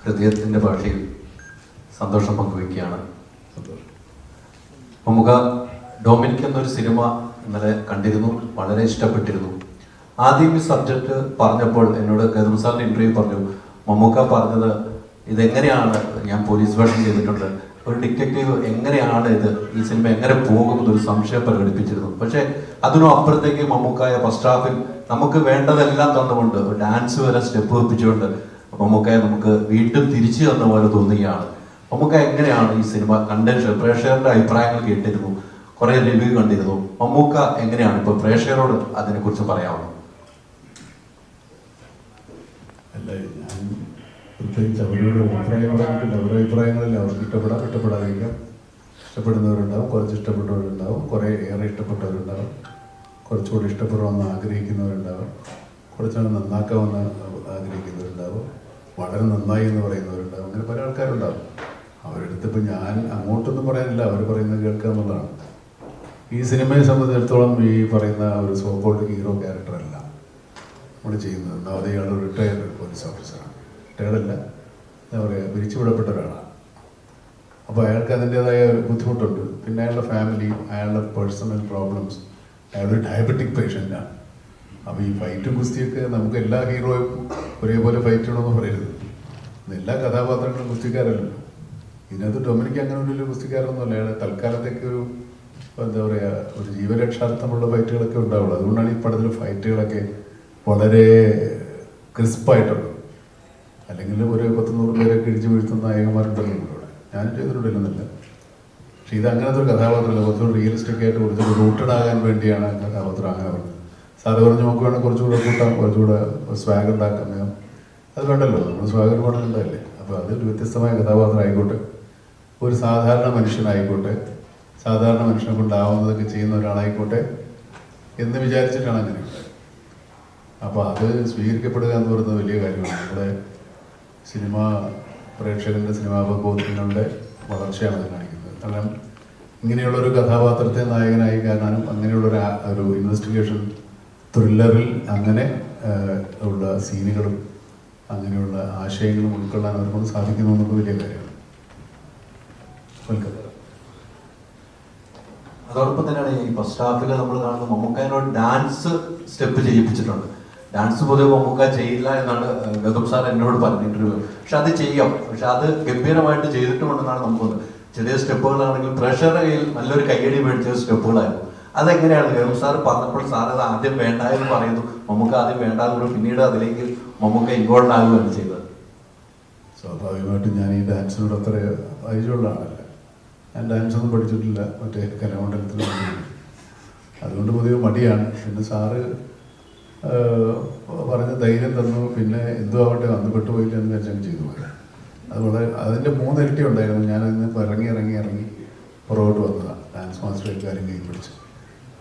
ഹൃദയത്തിൻ്റെ ഭാഷയിൽ സന്തോഷം പങ്കുവയ്ക്കുകയാണ്. മമ്മൂക്ക ഡൊമിനിക് എന്നൊരു സിനിമ ഇന്നലെ കണ്ടിരുന്നു, വളരെ ഇഷ്ടപ്പെട്ടിരുന്നു. ആദ്യം ഈ സബ്ജക്റ്റ് പറഞ്ഞപ്പോൾ എന്നോട് ഗൗതം സാറിൻ്റെ ഇൻ്റർവ്യൂ പറഞ്ഞു, മമ്മൂക്ക പറഞ്ഞത് ഇതെങ്ങനെയാണ്, ഞാൻ പോലീസ് വേഷം ചെയ്തിട്ടുണ്ട്, ഒരു ഡിറ്റക്റ്റീവ് എങ്ങനെയാണ് ഈ സിനിമ എങ്ങനെ പോകുമെന്നൊരു സംശയം പ്രകടിപ്പിച്ചിരുന്നു. പക്ഷേ അതിനും അപ്പുറത്തേക്ക് മമ്മൂക്കായ ഫസ്റ്റ് ഹാഫിൽ നമുക്ക് വേണ്ടതെല്ലാം തന്നുകൊണ്ട് ഡാൻസ് വരെ സ്റ്റെപ്പ് വെപ്പിച്ചുകൊണ്ട് മമ്മൂക്കയെ നമുക്ക് വീണ്ടും തിരിച്ചു തന്ന പോലെ തോന്നുകയാണ്. മമ്മൂക്ക എങ്ങനെയാണ് ഈ സിനിമ കണ്ടൻഷൻ, പ്രേക്ഷകരുടെ അഭിപ്രായങ്ങൾ കേട്ടിരുന്നു, കുറേ റിവ്യൂ കണ്ടിരുന്നു, മമ്മൂക്ക എങ്ങനെയാണ് ഇപ്പോൾ പ്രേക്ഷകരോട് അതിനെക്കുറിച്ച് പറയാവുന്നത്? അല്ല, ഞാൻ പ്രത്യേകിച്ച് അവരുടെ അഭിപ്രായങ്ങളായിട്ടില്ല. അവരുടെ അഭിപ്രായങ്ങളിൽ അവർക്ക് ഇഷ്ടപ്പെടാതിരിക്കാം. ഇഷ്ടപ്പെടുന്നവരുണ്ടാവും, കുറച്ച് ഇഷ്ടപ്പെട്ടവരുണ്ടാവും, കുറേ ഏറെ ഇഷ്ടപ്പെട്ടവരുണ്ടാവും, കുറച്ചുകൂടി ഇഷ്ടപ്പെടണമെന്ന് ആഗ്രഹിക്കുന്നവരുണ്ടാവും, കുറച്ചുകൂടി നന്നാക്കാമെന്ന് ആഗ്രഹിക്കുന്നവരുണ്ടാവും, വളരെ നന്നായി എന്ന് പറയുന്നവരുണ്ടാവും. അങ്ങനെ പല ആൾക്കാരുണ്ടാവും. അവരെടുത്തിപ്പോൾ ഞാൻ അങ്ങോട്ടൊന്നും പറയാനില്ല, അവർ പറയുന്നത് കേൾക്കുക എന്നുള്ളതാണ്. ഈ സിനിമയെ സംബന്ധിച്ചിടത്തോളം ഈ പറയുന്ന ഒരു സോക്കോൾഡ് ഹീറോ ക്യാരക്ടറല്ല നമ്മൾ ചെയ്യുന്നത്. ഒന്നാമത് ഇയാൾ റിട്ടയർഡ് പോലീസ് ഓഫീസറാണ്. റിട്ടയർഡല്ല, എന്താ പറയുക, പിരിച്ചുവിടപ്പെട്ട ഒരാളാണ്. അപ്പോൾ അയാൾക്ക് അതിൻ്റേതായ ഒരു ബുദ്ധിമുട്ടുണ്ട്. പിന്നെ അയാളുടെ ഫാമിലി, അയാളുടെ പേഴ്സണൽ പ്രോബ്ലംസ്, അയാളൊരു ഡയബറ്റിക് പേഷ്യൻ്റാണ്. അപ്പോൾ ഈ ഫൈറ്റും കുസ്തിയൊക്കെ നമുക്ക് എല്ലാ ഹീറോയും ഒരേപോലെ ഫൈറ്റ് ചെയ്യണമെന്ന് പറയരുത്. എല്ലാ കഥാപാത്രങ്ങളും കുസ്തിക്കാരല്ലല്ലോ. ഇതിനകത്ത് ഡൊമിനിക് അങ്ങനെ ഒരു കുസ്തിക്കാരൊന്നുമല്ല. അയാൾ തൽക്കാലത്തേക്ക് ഒരു എന്താ പറയുക, ഒരു ജീവരക്ഷാർത്ഥമുള്ള ഫൈറ്റുകളൊക്കെ ഉണ്ടാവുള്ളൂ. അതുകൊണ്ടാണ് ഈ പടത്തിൽ ഫൈറ്റുകളൊക്കെ വളരെ ക്രിസ്പായിട്ടുള്ളത്. അല്ലെങ്കിൽ ഒരു 100 പേരൊക്കെ ഇടിച്ചു വീഴ്ത്തുന്ന നായകന്മാരുണ്ടല്ലോ ഇവിടെ. ഞാനും ചെയ്തിട്ടുണ്ടില്ലെന്നില്ല. പക്ഷെ ഇത് അങ്ങനത്തെ ഒരു കഥാപാത്രമല്ല. കുറച്ചുകൂടി റിയലിസ്റ്റിക് ആയിട്ട് കുറച്ചുകൂടി റൂട്ടഡ് ആകാൻ വേണ്ടിയാണ് കഥാപാത്രം അങ്ങനെ പറഞ്ഞത്. സാറ് പറഞ്ഞ് നമുക്ക് വേണം കുറച്ചുകൂടെ കൂട്ടാം, കുറച്ചുകൂടെ സ്വാഗ് ഉണ്ടാക്കാം. അത് വേണ്ടല്ലോ, നമ്മൾ സ്വാഗ് ഒരുപാട് ഉണ്ടായില്ലേ. അപ്പോൾ അതൊരു വ്യത്യസ്തമായ കഥാപാത്രം ആയിക്കോട്ടെ, ഒരു സാധാരണ മനുഷ്യനായിക്കോട്ടെ, സാധാരണ മനുഷ്യനെ കൊണ്ടാവുന്നതൊക്കെ ചെയ്യുന്ന ഒരാളായിക്കോട്ടെ എന്ന് വിചാരിച്ചിട്ടാണ് അങ്ങനെ ഉണ്ടായത്. അപ്പോൾ അത് സ്വീകരിക്കപ്പെടുക എന്ന് പറയുന്നത് വലിയ കാര്യമാണ്. നമ്മുടെ സിനിമാ പ്രേക്ഷകരുടെ സിനിമാ ബോധ്യങ്ങളുടെ വളർച്ചയാണ് അത് കാണിക്കുന്നത്. കാരണം ഇങ്ങനെയുള്ളൊരു കഥാപാത്രത്തെ നായകനായി കാണാനും അങ്ങനെയുള്ളൊരു ഇൻവെസ്റ്റിഗേഷൻ ത്രില്ലറിൽ അങ്ങനെ ഉള്ള സീനുകളും അങ്ങനെയുള്ള ആശയങ്ങളും ഉൾക്കൊള്ളാൻ അവർക്കൊണ്ട് സാധിക്കുന്നു എന്നത് വലിയ കാര്യമാണ്. വെൽക്കം. അതോടൊപ്പം തന്നെയാണ് ഈ ഫസ്റ്റ് ഹാഫിൽ നമ്മൾ കാണുന്ന മമ്മൂക്കയോട് ഡാൻസ് സ്റ്റെപ്പ് ചെയ്യിപ്പിച്ചിട്ടുണ്ട്. ഡാൻസ് പൊതുവെ മമ്മൂക്ക ചെയ്യില്ല എന്നാണ് ഗൗതം സാർ എന്നോട് പറഞ്ഞ ഇന്റർവ്യൂ. പക്ഷെ അത് ചെയ്യാം, പക്ഷെ അത് ഗംഭീരമായിട്ട് ചെയ്തിട്ടുമുണ്ടെന്നാണ് നമുക്ക് തോന്നുന്നത്. ചെറിയ സ്റ്റെപ്പുകളാണെങ്കിൽ പ്രേക്ഷകരുടെ കയ്യിൽ നല്ലൊരു കയ്യടി മേടിച്ച സ്റ്റെപ്പുകളായിരുന്നു. അതെങ്ങനെയാണ് ഗൗതം സാർ പറഞ്ഞപ്പോൾ സാർ അത് ആദ്യം വേണ്ട എന്ന് പറയുന്നു, മമ്മൂക്ക ആദ്യം വേണ്ടാന്ന് പിന്നീട് അതിലേക്ക് മമ്മൂക്ക ഇൻവോൾവ് ആകുകയാണ് ചെയ്തത്? സ്വാഭാവികമായിട്ടും ഞാൻ ഈ ഡാൻസിനോട് അത്ര പരിചയമുള്ള ആളല്ല. ഞാൻ ഡാൻസൊന്നും പഠിച്ചിട്ടില്ല, മറ്റേ കലാമണ്ഡലത്തിൽ. അതുകൊണ്ട് പൊതുവെ മടിയാണ്. പിന്നെ സാറ് പറഞ്ഞ ധൈര്യം തന്നു. പിന്നെ എന്തോ ആവട്ടെ വന്ന് പെട്ടുപോയില്ല എന്ന് വെച്ചാൽ ചെയ്തു പോയത്. അത് വളരെ അതിൻ്റെ 3 ഇരട്ടി ഉണ്ടായിരുന്നു. ഞാനതിന് ഇറങ്ങി പുറകോട്ട് വന്നതാണ്. ഡാൻസ് മാസ്റ്റർ കാര്യം കൈ പിടിച്ച്.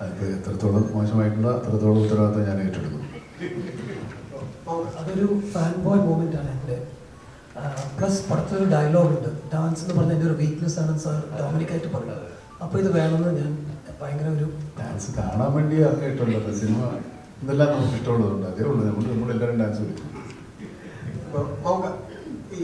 അതിപ്പോൾ എത്രത്തോളം മോശമായിട്ടുണ്ടോ അത്രത്തോളം ഉത്തരവാദിത്തം ഞാൻ ഏറ്റെടുക്കുന്നു. അതൊരു ഫാൻ ബോയ് മൂമെൻ്റ് ആണ് എൻ്റെ. പ്ലസ് പടത്തൊരു ഡയലോഗ് ഉണ്ട്, ഡാൻസ് എന്ന് പറഞ്ഞാൽ എൻ്റെ ഒരു വീക്ക്നെസ് ആണെന്ന് സാർ ഡൊമിനിക്കായിട്ട് പറഞ്ഞത്. അപ്പോൾ ഇത് വേണമെന്ന് ഞാൻ ഭയങ്കര ഒരു ഡാൻസ് കാണാൻ വേണ്ടി ഇറങ്ങിയിട്ടുള്ളത്. സിനിമ ഇതെല്ലാം നമുക്ക് ഇഷ്ടമുള്ളതുകൊണ്ട് അതേ ഉള്ളൂ. നമ്മളെല്ലാവരും ഡാൻസ് കളിക്കും. ഈ